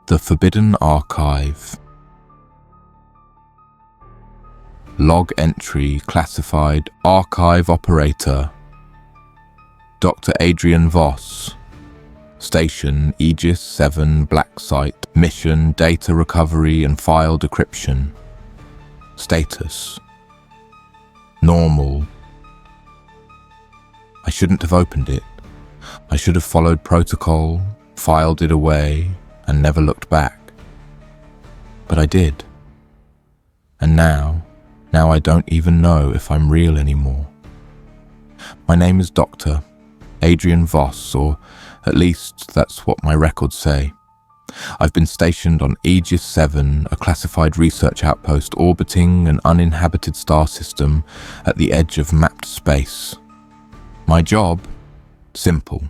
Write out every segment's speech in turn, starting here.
The Forbidden Archive. Log entry classified Archive Operator. Dr. Adrian Voss. Station Aegis 7 Black Site. Mission Data Recovery and File Decryption. Status: Normal. I shouldn't have opened it. I should have followed protocol, filed it away, and never looked back. But I did. And now I don't even know if I'm real anymore. My name is Dr. Adrian Voss, or at least that's what my records say. I've been stationed on Aegis 7, a classified research outpost orbiting an uninhabited star system at the edge of mapped space. My job? Simple.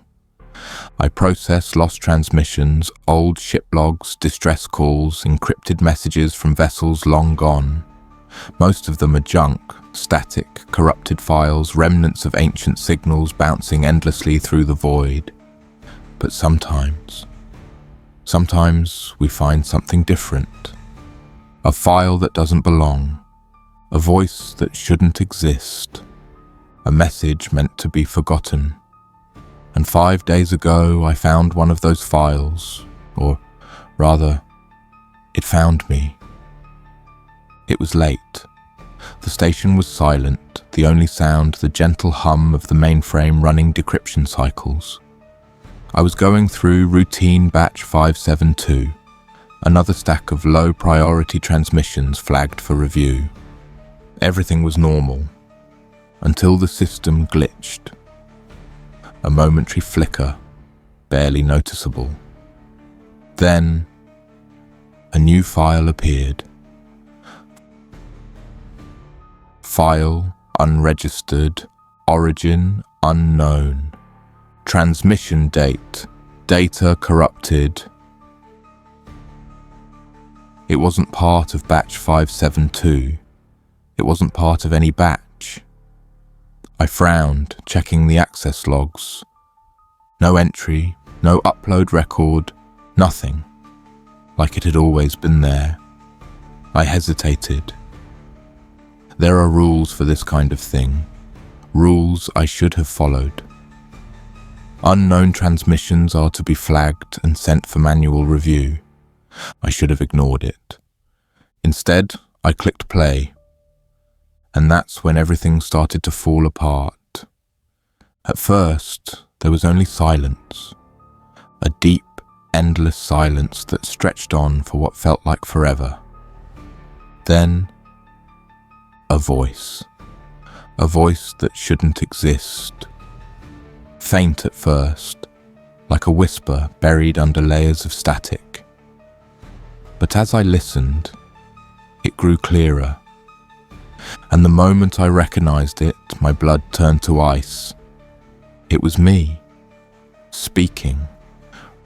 I process lost transmissions, old ship logs, distress calls, encrypted messages from vessels long gone. Most of them are junk, static, corrupted files, remnants of ancient signals bouncing endlessly through the void. But sometimes we find something different. A file that doesn't belong, a voice that shouldn't exist, a message meant to be forgotten. And 5 days ago I found one of those files, or rather, it found me. It was late. The station was silent, the only sound the gentle hum of the mainframe running decryption cycles. I was going through routine batch 572, another stack of low-priority transmissions flagged for review. Everything was normal, until the system glitched. A momentary flicker, barely noticeable. Then, a new file appeared. File unregistered, origin unknown. Transmission date, data corrupted. It wasn't part of batch 572. It wasn't part of any batch. I frowned, checking the access logs. No entry, no upload record, nothing. Like it had always been there. I hesitated. There are rules for this kind of thing. Rules I should have followed. Unknown transmissions are to be flagged and sent for manual review. I should have ignored it. Instead, I clicked play. And that's when everything started to fall apart. At first, there was only silence. A deep, endless silence that stretched on for what felt like forever. Then, a voice. A voice that shouldn't exist. Faint at first, like a whisper buried under layers of static. But as I listened, it grew clearer. And the moment I recognized it, my blood turned to ice. It was me, speaking,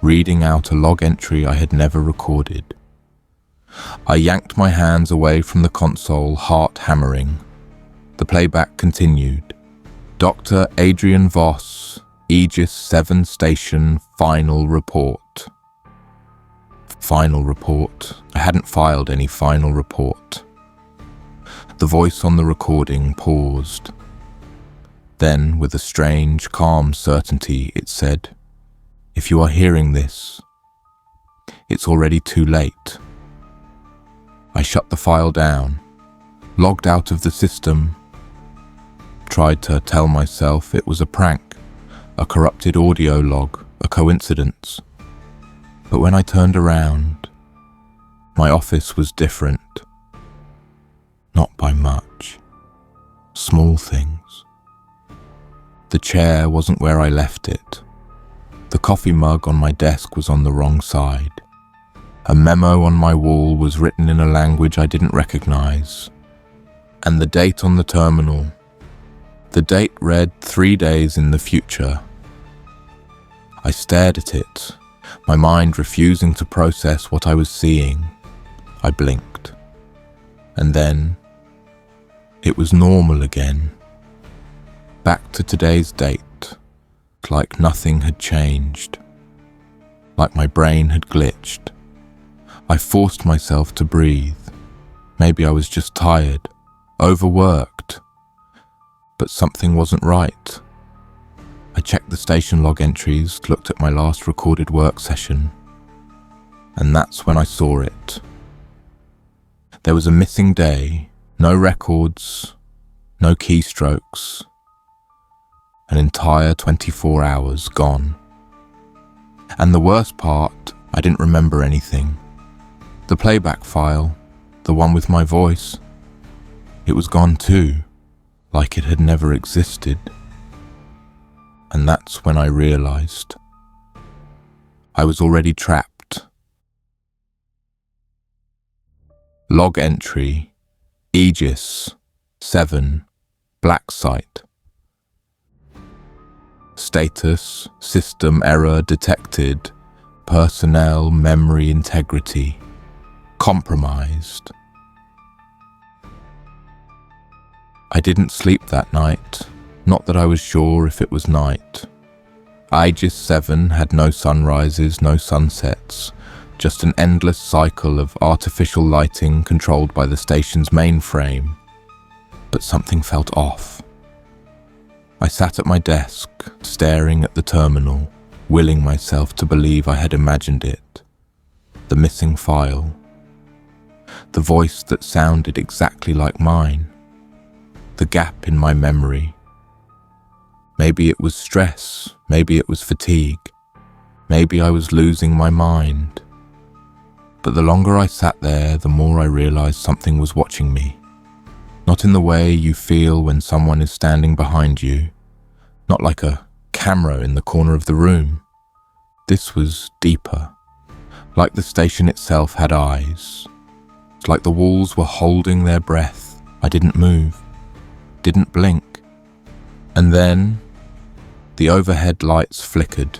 reading out a log entry I had never recorded. I yanked my hands away from the console, heart hammering. The playback continued. Dr. Adrian Voss, Aegis 7 Station, final report. Final report? I hadn't filed any final report. The voice on the recording paused. Then, with a strange, calm certainty, it said, "If you are hearing this, it's already too late." I shut the file down, logged out of the system, tried to tell myself it was a prank, a corrupted audio log, a coincidence. But when I turned around, my office was different. Not by much. Small things. The chair wasn't where I left it. The coffee mug on my desk was on the wrong side. A memo on my wall was written in a language I didn't recognize. And the date on the terminal. The date read 3 days in the future. I stared at it, my mind refusing to process what I was seeing. I blinked. And then, it was normal again. Back to today's date, like nothing had changed. Like my brain had glitched. I forced myself to breathe. Maybe I was just tired, overworked, but something wasn't right. I checked the station log entries, looked at my last recorded work session, and that's when I saw it. There was a missing day, no records, no keystrokes, an entire 24 hours gone. And the worst part, I didn't remember anything. The playback file, the one with my voice, it was gone too, like it had never existed. And that's when I realized I was already trapped. Log entry, Aegis, 7, black site. Status, system error detected, personnel memory integrity, compromised. I didn't sleep that night. Not that I was sure if it was night. Aegis 7 had no sunrises, no sunsets, just an endless cycle of artificial lighting controlled by the station's mainframe. But something felt off. I sat at my desk, staring at the terminal, willing myself to believe I had imagined it. The missing file. The voice that sounded exactly like mine. The gap in my memory. Maybe it was stress, maybe it was fatigue, maybe I was losing my mind. But the longer I sat there, the more I realized something was watching me. Not in the way you feel when someone is standing behind you, not like a camera in the corner of the room. This was deeper, like the station itself had eyes. It's like the walls were holding their breath. I didn't move, didn't blink. And then, the overhead lights flickered.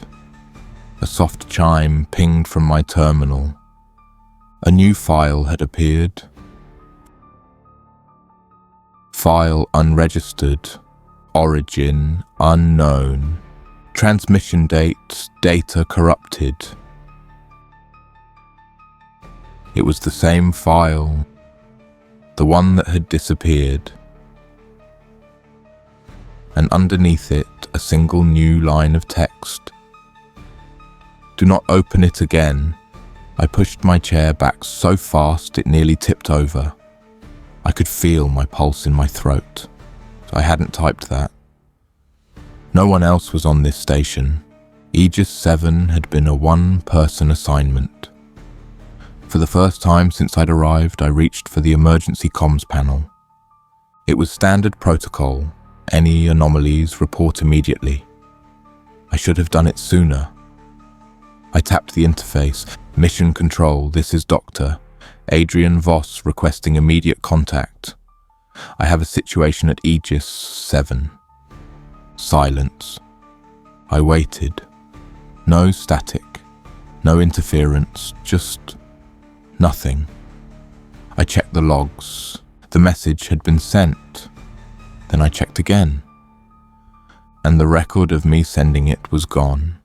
A soft chime pinged from my terminal. A new file had appeared. File unregistered. Origin unknown. Transmission date, data corrupted. It was the same file, the one that had disappeared. And underneath it, a single new line of text. Do not open it again. I pushed my chair back so fast it nearly tipped over. I could feel my pulse in my throat. I hadn't typed that. No one else was on this station. Aegis 7 had been a one-person assignment. For the first time since I'd arrived, I reached for the emergency comms panel. It was standard protocol. Any anomalies, report immediately. I should have done it sooner. I tapped the interface. Mission control, this is Dr. Adrian Voss requesting immediate contact. I have a situation at Aegis 7. Silence. I waited. No static. No interference. Just nothing. I checked the logs. The message had been sent. Then I checked again, and the record of me sending it was gone.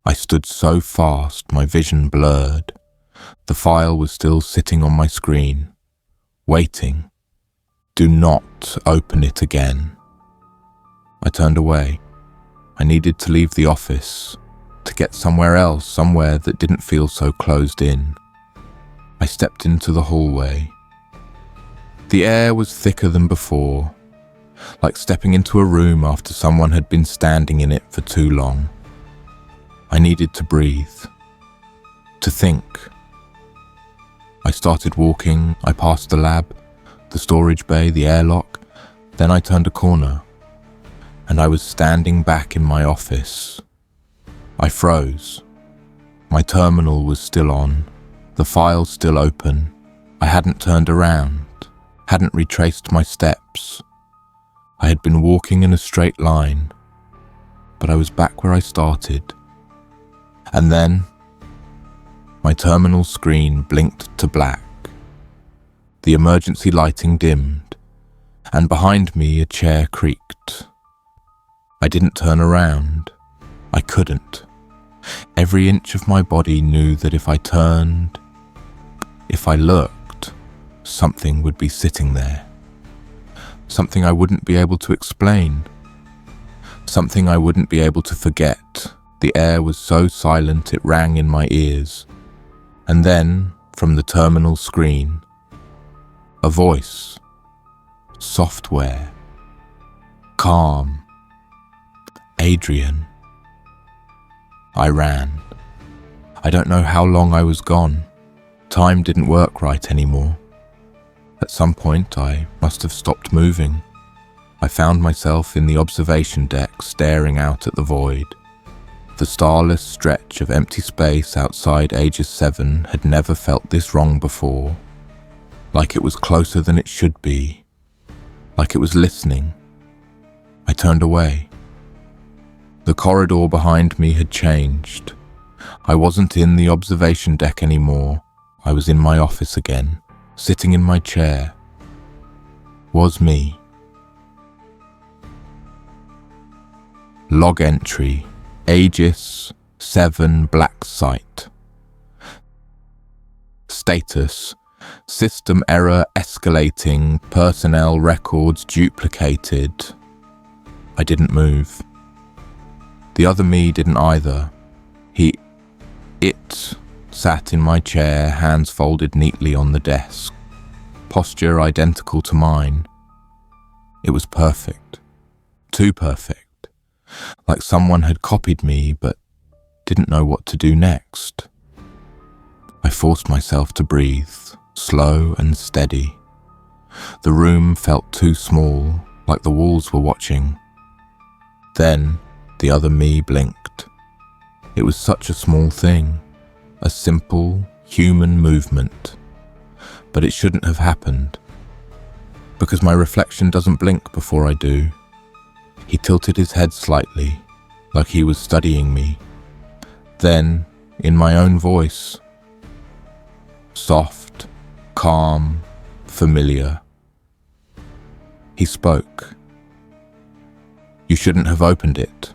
I stood so fast, my vision blurred. The file was still sitting on my screen, waiting. Do not open it again. I turned away. I needed to leave the office, to get somewhere else, somewhere that didn't feel so closed in. I stepped into the hallway. The air was thicker than before, like stepping into a room after someone had been standing in it for too long. I needed to breathe, to think. I started walking. I passed the lab, the storage bay, the airlock. Then I turned a corner, and I was standing back in my office. I froze. My terminal was still on, the file still open. I hadn't turned around. Hadn't retraced my steps. I had been walking in a straight line, but I was back where I started. And then, my terminal screen blinked to black. The emergency lighting dimmed, and behind me a chair creaked. I didn't turn around. I couldn't. Every inch of my body knew that if I turned, If I looked, something would be sitting there. Something I wouldn't be able to explain. Something I wouldn't be able to forget. The air was so silent it rang in my ears. And then, from the terminal screen, a voice. Software. Calm. Adrian. I ran. I don't know how long I was gone. Time didn't work right anymore. At some point, I must have stopped moving. I found myself in the observation deck staring out at the void. The starless stretch of empty space outside Aegis 7 had never felt this wrong before. Like it was closer than it should be. Like it was listening. I turned away. The corridor behind me had changed. I wasn't in the observation deck anymore. I was in my office again, sitting in my chair. Was me. Log entry. Aegis 7 black site. Status. System error escalating. Personnel records duplicated. I didn't move. The other me didn't either. It sat in my chair, hands folded neatly on the desk. Posture identical to mine. It was perfect. Too perfect. Like someone had copied me but didn't know what to do next. I forced myself to breathe, slow and steady. The room felt too small, like the walls were watching. Then the other me blinked. It was such a small thing, a simple, human movement. But it shouldn't have happened, because my reflection doesn't blink before I do. He tilted his head slightly, like he was studying me. Then, in my own voice, soft, calm, familiar, he spoke. You shouldn't have opened it.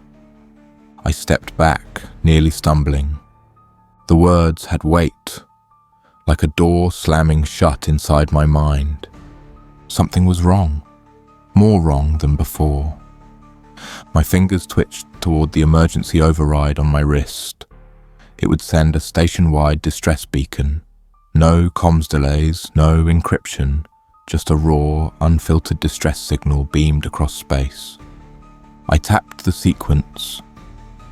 I stepped back, nearly stumbling. The words had weight, like a door slamming shut inside my mind. Something was wrong, more wrong than before. My fingers twitched toward the emergency override on my wrist. It would send a station-wide distress beacon. No comms delays, no encryption, just a raw, unfiltered distress signal beamed across space. I tapped the sequence.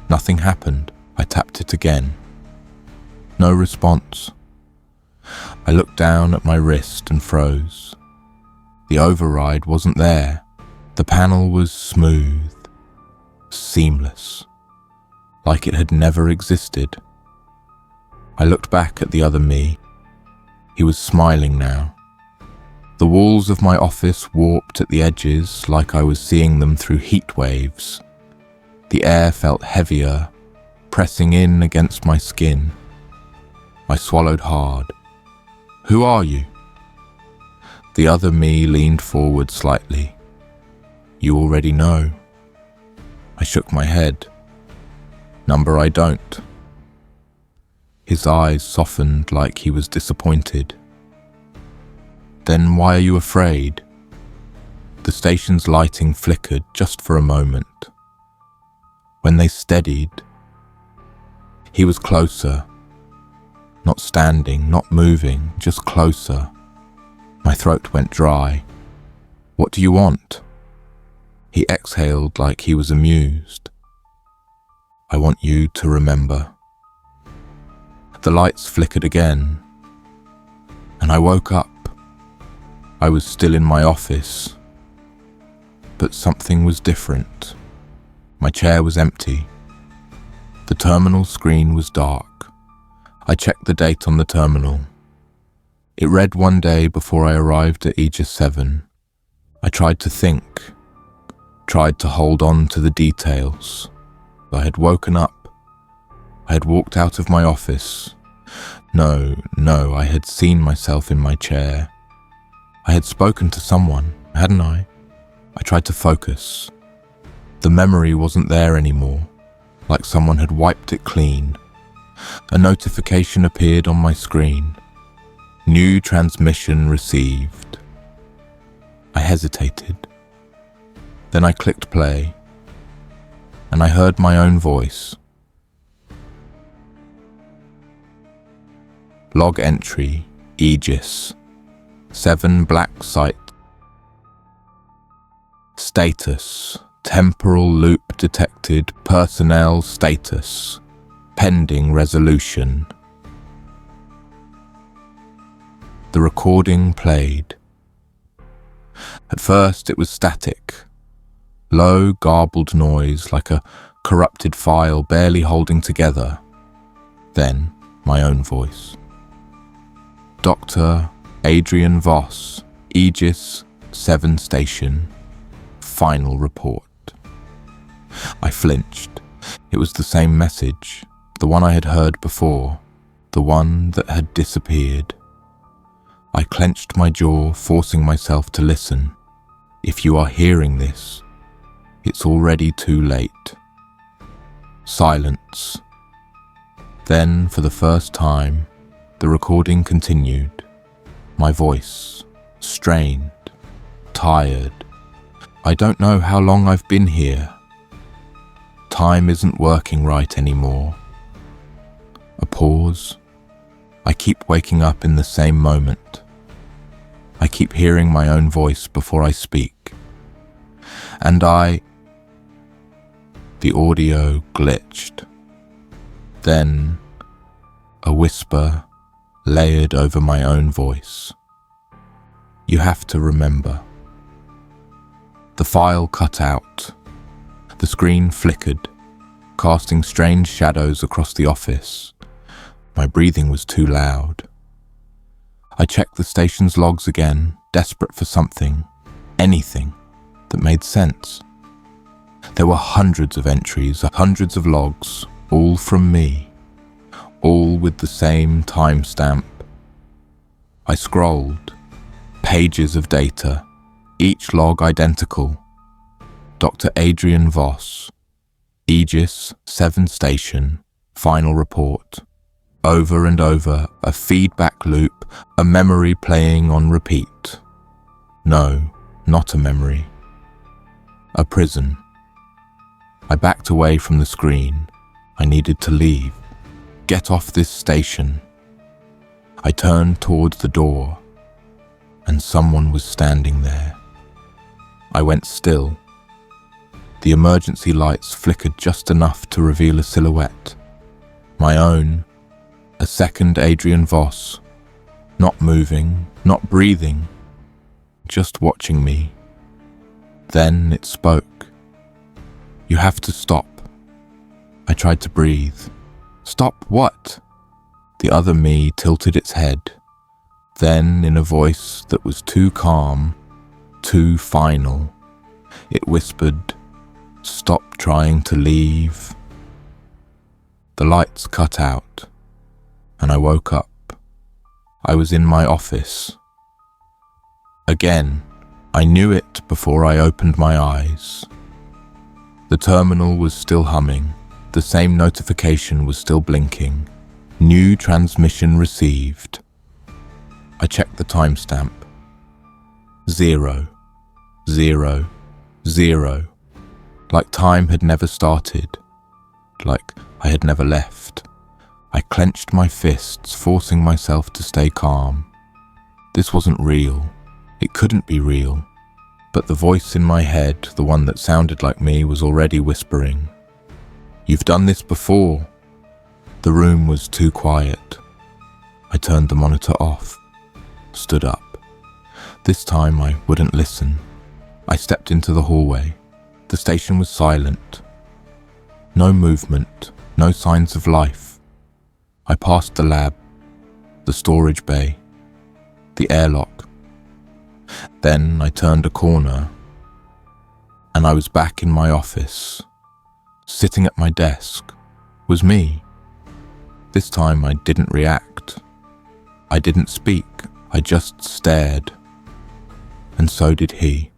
Nothing happened. I tapped it again. No response. I looked down at my wrist and froze. The override wasn't there. The panel was smooth, seamless, like it had never existed. I looked back at the other me. He was smiling now. The walls of my office warped at the edges like I was seeing them through heat waves. The air felt heavier, pressing in against my skin. I swallowed hard. Who are you? The other me leaned forward slightly. You already know. I shook my head. Number I don't. His eyes softened like he was disappointed. Then why are you afraid? The station's lighting flickered just for a moment. When they steadied, he was closer. Not standing, not moving, just closer. My throat went dry. What do you want? He exhaled like he was amused. I want you to remember. The lights flickered again, and I woke up. I was still in my office, but something was different. My chair was empty. The terminal screen was dark. I checked the date on the terminal. It read one day before I arrived at Aegis 7. I tried to think, tried to hold on to the details. I had woken up. I had walked out of my office. No, I had seen myself in my chair. I had spoken to someone, hadn't I? I tried to focus. The memory wasn't there anymore, like someone had wiped it clean. A notification appeared on my screen. New transmission received. I hesitated. Then I clicked play, and I heard my own voice. Log entry, Aegis. 7 black site. Status, temporal loop detected, personnel status, pending resolution. The recording played. At first it was static, low garbled noise like a corrupted file barely holding together. Then my own voice. Dr. Adrian Voss, Aegis 7 Station, final report. I flinched. It was the same message, the one I had heard before, the one that had disappeared. I clenched my jaw, forcing myself to listen. If you are hearing this, it's already too late. Silence. Then, for the first time, the recording continued. My voice, strained, tired. I don't know how long I've been here. Time isn't working right anymore. A pause. I keep waking up in the same moment. I keep hearing my own voice before I speak. And the audio glitched. Then, a whisper layered over my own voice. You have to remember. The file cut out. The screen flickered, casting strange shadows across the office. My breathing was too loud. I checked the station's logs again, desperate for something, anything, that made sense. There were hundreds of entries, hundreds of logs, all from me, all with the same timestamp. I scrolled, pages of data, each log identical. Dr. Adrian Voss, Aegis 7 Station, final report. Over and over, a feedback loop, a memory playing on repeat. No, not a memory. A prison. I backed away from the screen. I needed to leave. Get off this station. I turned towards the door, and someone was standing there. I went still. The emergency lights flickered just enough to reveal a silhouette. My own, a second Adrian Voss, not moving, not breathing, just watching me. Then it spoke. You have to stop. I tried to breathe. Stop what? The other me tilted its head. Then, in a voice that was too calm, too final, it whispered, "Stop trying to leave." The lights cut out, and I woke up. I was in my office. Again, I knew it before I opened my eyes. The terminal was still humming. The same notification was still blinking. New transmission received. I checked the timestamp. 0, 0, 0. Like time had never started. Like I had never left. I clenched my fists, forcing myself to stay calm. This wasn't real. It couldn't be real. But the voice in my head, the one that sounded like me, was already whispering. You've done this before. The room was too quiet. I turned the monitor off, stood up. This time I wouldn't listen. I stepped into the hallway. The station was silent. No movement, no signs of life. I passed the lab, the storage bay, the airlock. Then I turned a corner, and I was back in my office. Sitting at my desk was me. This time I didn't react. I didn't speak. I just stared. And so did he.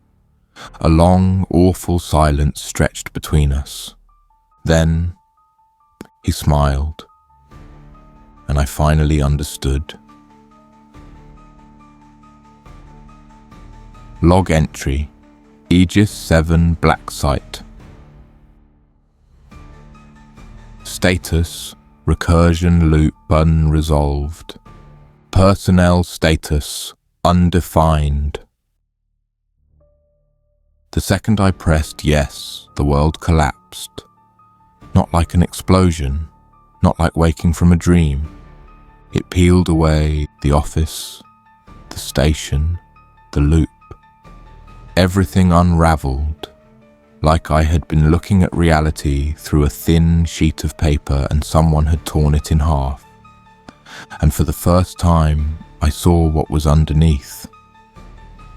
A long, awful silence stretched between us. Then he smiled, and I finally understood. Log entry, Aegis 7 Black Site. Status, recursion loop unresolved. Personnel status, undefined. The second I pressed yes, the world collapsed. Not like an explosion, not like waking from a dream. It peeled away the office, the station, the loop. Everything unraveled, like I had been looking at reality through a thin sheet of paper and someone had torn it in half. And for the first time, I saw what was underneath.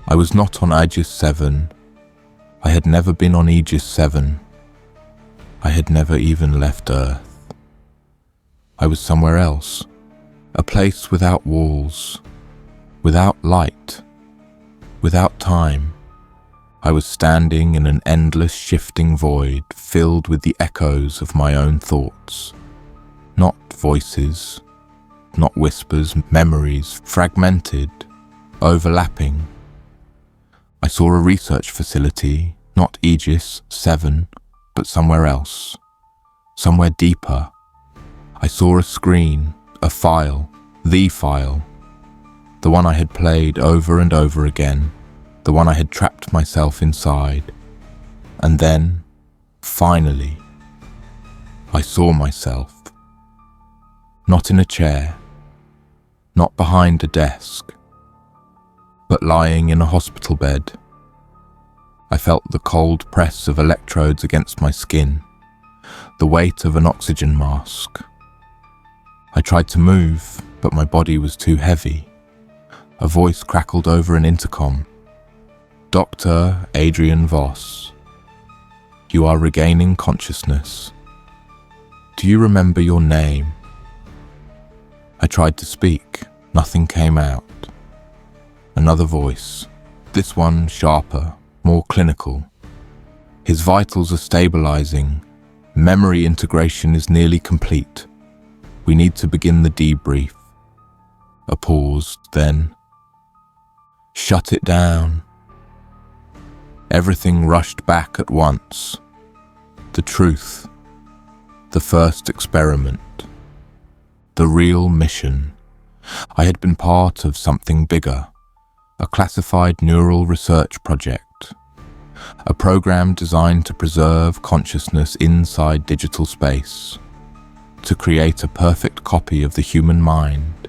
I was not on Aegis 7. I had never been on Aegis 7. I had never even left Earth. I was somewhere else, a place without walls, without light, without time. I was standing in an endless shifting void filled with the echoes of my own thoughts. Not voices, not whispers, memories, fragmented, overlapping. I saw a research facility, not Aegis 7, but somewhere else, somewhere deeper. I saw a screen, a file, the one I had played over and over again, the one I had trapped myself inside. And then, finally, I saw myself. Not in a chair, not behind a desk, but lying in a hospital bed. I felt the cold press of electrodes against my skin, the weight of an oxygen mask. I tried to move, but my body was too heavy. A voice crackled over an intercom. Dr. Adrian Voss, you are regaining consciousness. Do you remember your name? I tried to speak. Nothing came out. Another voice, this one sharper, more clinical. His vitals are stabilizing. Memory integration is nearly complete. We need to begin the debrief. A pause, then. Shut it down. Everything rushed back at once. The truth. The first experiment. The real mission. I had been part of something bigger. A classified neural research project. A program designed to preserve consciousness inside digital space. To create a perfect copy of the human mind.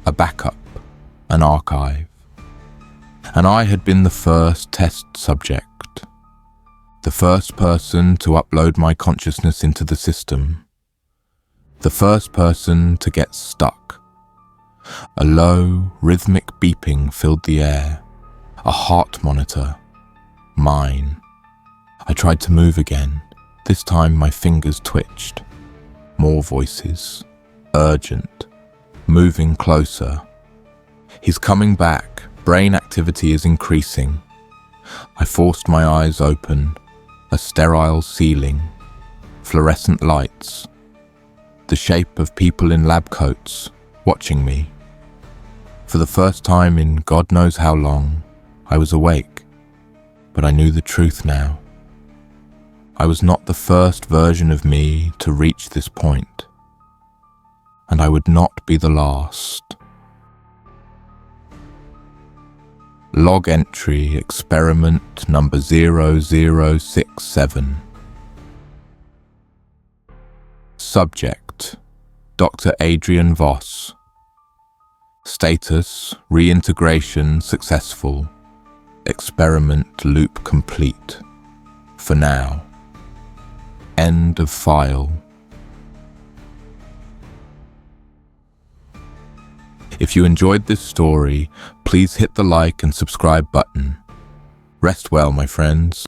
A backup. An archive. And I had been the first test subject. The first person to upload my consciousness into the system. The first person to get stuck. A low, rhythmic beeping filled the air. A heart monitor. Mine. I tried to move again. This time my fingers twitched. More voices. Urgent. Moving closer. He's coming back. Brain activity is increasing. I forced my eyes open. A sterile ceiling. Fluorescent lights. The shape of people in lab coats, watching me. For the first time in God knows how long, I was awake, but I knew the truth now. I was not the first version of me to reach this point, and I would not be the last. Log entry experiment number 0067. Subject, Dr. Adrian Voss. Status, reintegration successful. Experiment loop complete. For now. End of file. If you enjoyed this story, please hit the like and subscribe button. Rest well, my friends.